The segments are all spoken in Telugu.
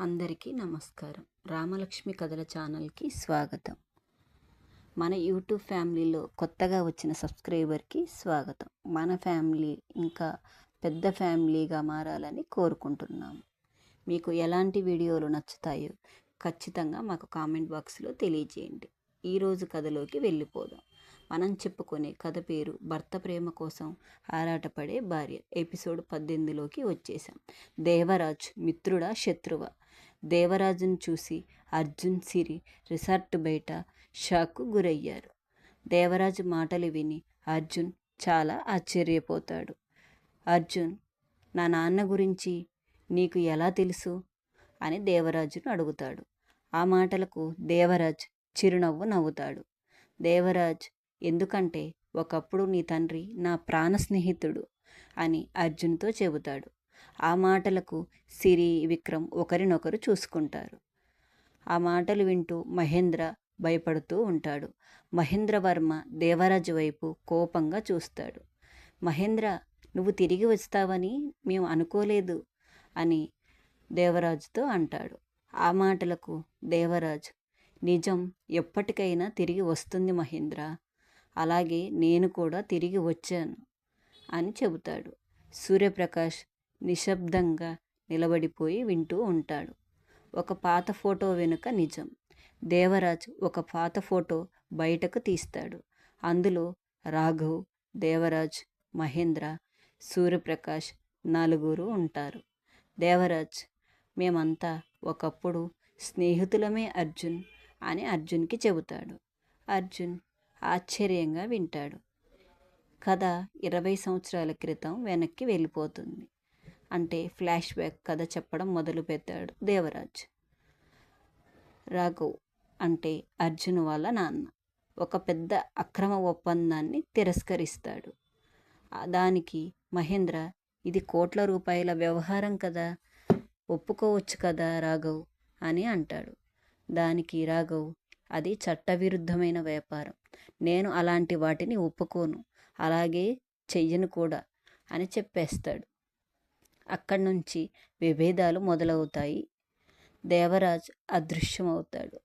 అందరికీ నమస్కారం. రామలక్ష్మి కథల ఛానల్కి స్వాగతం. మన యూట్యూబ్ ఫ్యామిలీలో కొత్తగా వచ్చిన సబ్స్క్రైబర్కి స్వాగతం. మన ఫ్యామిలీ ఇంకా పెద్ద ఫ్యామిలీగా మారాలని కోరుకుంటున్నాము. మీకు ఎలాంటి వీడియోలు నచ్చుతాయో ఖచ్చితంగా మాకు కామెంట్ బాక్స్లో తెలియజేయండి. ఈరోజు కథలోకి వెళ్ళిపోదాం. మనం చెప్పుకునే కథ పేరు భర్త ప్రేమ కోసం ఆరాటపడే భార్య. ఎపిసోడ్ 18లోకి వచ్చేసాం. దేవరాజ్ మిత్రుడా శత్రువా? దేవరాజును చూసి అర్జున్, సిరి రిసార్ట్ బయట షాక్కు గురయ్యారు. దేవరాజు మాటలు విని అర్జున్ చాలా ఆశ్చర్యపోతాడు. అర్జున్, నా నాన్న గురించి నీకు ఎలా తెలుసు అని దేవరాజును అడుగుతాడు. ఆ మాటలకు దేవరాజ్ చిరునవ్వు నవ్వుతాడు. దేవరాజ్, ఎందుకంటే ఒకప్పుడు నీ తండ్రి నా ప్రాణ స్నేహితుడు అని అర్జున్తో చెబుతాడు. ఆ మాటలకు సిరి, విక్రమ్ ఒకరినొకరు చూసుకుంటారు. ఆ మాటలు వింటూ మహేంద్ర భయపడుతూ ఉంటాడు. మహేంద్రవర్మ దేవరాజు వైపు కోపంగా చూస్తాడు. మహేంద్ర, నువ్వు తిరిగి వస్తావని మేము అనుకోలేదు అని దేవరాజుతో అంటాడు. ఆ మాటలకు దేవరాజు, నిజం ఎప్పటికైనా తిరిగి వస్తుంది మహేంద్ర, అలాగే నేను కూడా తిరిగి వచ్చాను అని చెబుతాడు. సూర్యప్రకాష్ నిశ్శబ్దంగా నిలబడిపోయి వింటూ ఉంటాడు. ఒక పాత ఫోటో వెనుక నిజం. దేవరాజ్ ఒక పాత ఫోటో బయటకు తీస్తాడు. అందులో రాఘవ్, దేవరాజ్, మహేంద్ర, సూర్యప్రకాష్ నలుగురు ఉంటారు. దేవరాజ్, మేమంతా ఒకప్పుడు స్నేహితులమే అర్జున్ అని అర్జున్కి చెబుతాడు. అర్జున్ ఆశ్చర్యంగా వింటాడు. కథ 20 సంవత్సరాల క్రితం వెనక్కి వెళ్ళిపోతుంది. అంటే ఫ్లాష్ బ్యాక్ కథ చెప్పడం మొదలుపెట్టాడు దేవరాజ్. రాఘవ్ అంటే అర్జున్ వాళ్ళ నాన్న ఒక పెద్ద అక్రమ ఒప్పందాన్ని తిరస్కరిస్తాడు. దానికి మహేంద్ర, ఇది కోట్ల రూపాయల వ్యవహారం కదా, ఒప్పుకోవచ్చు కదా రాఘవ్ అని అంటాడు. దానికి రాఘవ్, అది చట్టవిరుద్ధమైన వ్యాపారం, నేను అలాంటి వాటిని ఒప్పుకోను, అలాగే చెయ్యను కూడా అని చెప్పేస్తాడు. అక్కడి నుంచి విభేదాలు మొదలవుతాయి. దేవరాజ్ అదృశ్యమవుతాడు.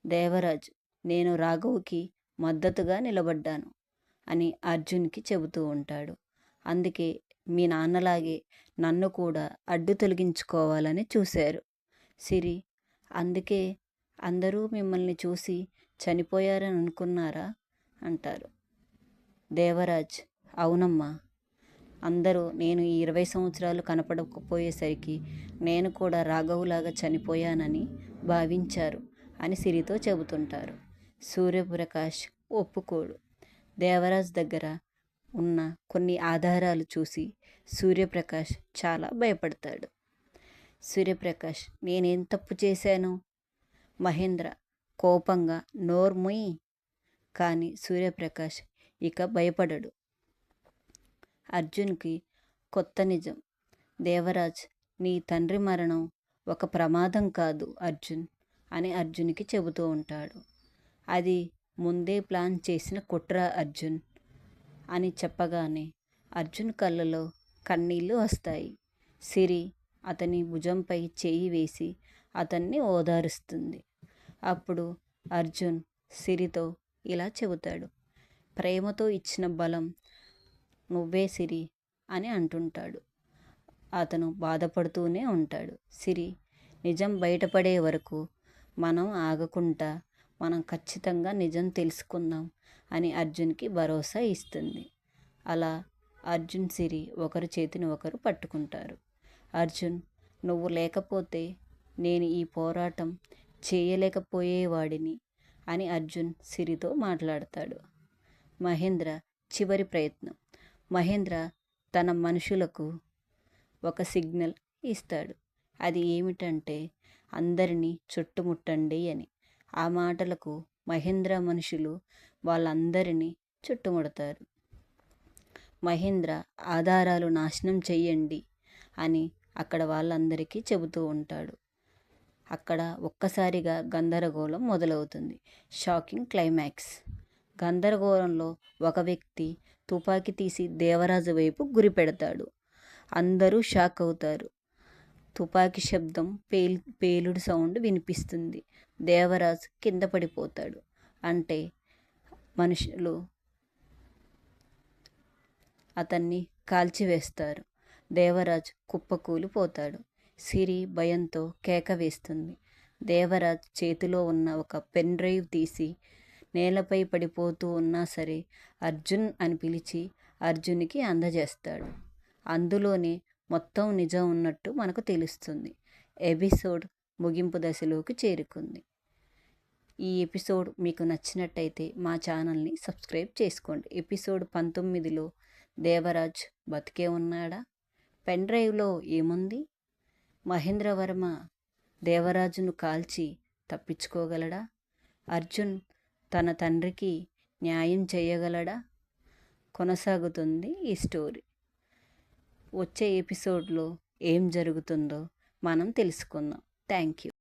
దేవరాజ్, నేను రాఘవ్కి మద్దతుగా నిలబడ్డాను అని అర్జున్కి చెబుతూ ఉంటాడు. అందుకే మీ నాన్నలాగే నన్ను కూడా అడ్డు తొలగించుకోవాలని చూశారు సిరి, అందుకే అందరూ మిమ్మల్ని చూసి చనిపోయారని అనుకున్నారా అంటారు. దేవరాజ్, అవునమ్మా, అందరూ నేను ఈ 20 సంవత్సరాలు కనపడకపోయేసరికి నేను కూడా రాఘవులాగా చనిపోయానని భావించారు అని సిరితో చెబుతుంటారు. సూర్యప్రకాష్ ఒప్పుకోడు. దేవరాజ్ దగ్గర ఉన్న కొన్ని ఆధారాలు చూసి సూర్యప్రకాష్ చాలా భయపడతాడు. సూర్యప్రకాష్, నేనేం తప్పు చేశాను? మహేంద్ర కోపంగా నోర్ముయ్. కానీ సూర్యప్రకాష్ ఇక భయపడడు. అర్జున్కి కొత్త నిజం. దేవరాజ్, నీ తండ్రి మరణం ఒక ప్రమాదం కాదు అర్జున్ అని అర్జున్కి చెబుతూ ఉంటాడు. అది ముందే ప్లాన్ చేసిన కుట్ర అర్జున్ అని చెప్పగానే అర్జున్ కళ్ళలో కన్నీళ్ళు వస్తాయి. సిరి అతని భుజంపై చేయి వేసి అతన్ని ఓదారుస్తుంది. అప్పుడు అర్జున్ సిరితో ఇలా చెబుతాడు, ప్రేమతో ఇచ్చిన బలం నువ్వే సిరి అని అంటుంటాడు. అతను బాధపడుతూనే ఉంటాడు. సిరి, నిజం బయటపడే వరకు మనం ఆగకుండా మనం ఖచ్చితంగా నిజం తెలుసుకుందాం అని అర్జున్కి భరోసా ఇస్తుంది. అలా అర్జున్, సిరి ఒకరి చేతిని ఒకరు పట్టుకుంటారు. అర్జున్, నువ్వు లేకపోతే నేను ఈ పోరాటం చేయలేకపోయేవాడిని అని అర్జున్ సిరితో మాట్లాడతాడు. మహేంద్ర చివరి ప్రయత్నం. మహేంద్ర తన మనుషులకు ఒక సిగ్నల్ ఇస్తాడు. అది ఏమిటంటే అందరినీ చుట్టుముట్టండి అని. ఆ మాటలకు మహేంద్ర మనుషులు వాళ్ళందరినీ చుట్టుముడతారు. మహేంద్ర ఆధారాలు నాశనం చెయ్యండి అని అక్కడ వాళ్ళందరికీ చెబుతూ ఉంటాడు. అక్కడ ఒక్కసారిగా గందరగోళం మొదలవుతుంది. Shocking climax. గందరగోళంలో ఒక వ్యక్తి తుపాకీ తీసి దేవరాజు వైపు గురి పెడతాడు. అందరూ షాక్ అవుతారు. తుపాకీ శబ్దం, పేలుడు సౌండ్ వినిపిస్తుంది. దేవరాజ్ కింద పడిపోతాడు. అంటే మనుషులు అతన్ని కాల్చివేస్తారు. దేవరాజ్ కుప్పకూలిపోతాడు. సిరి భయంతో కేక వేస్తుంది. దేవరాజ్ చేతిలో ఉన్న ఒక పెన్ డ్రైవ్ తీసి నేలపై పడిపోతూ ఉన్నా సరే అర్జున్ అని పిలిచి అర్జున్కి అందజేస్తాడు. అందులోనే మొత్తం నిజం ఉన్నట్టు మనకు తెలుస్తుంది. ఎపిసోడ్ ముగింపు దశలోకి చేరుకుంది. ఈ ఎపిసోడ్ మీకు నచ్చినట్టయితే మా ఛానల్ని సబ్స్క్రైబ్ చేసుకోండి. ఎపిసోడ్ 19లో దేవరాజ్ బతికే ఉన్నాడా? పెన్ డ్రైవ్లో ఏముంది? మహేంద్రవర్మ దేవరాజును కాల్చి తప్పించుకోగలడా? అర్జున్ తన తండ్రికి న్యాయం చేయగలడా? కొనసాగుతుంది ఈ స్టోరీ. వచ్చే ఎపిసోడ్లో ఏం జరుగుతుందో మనం తెలుసుకుందాం. Thank you.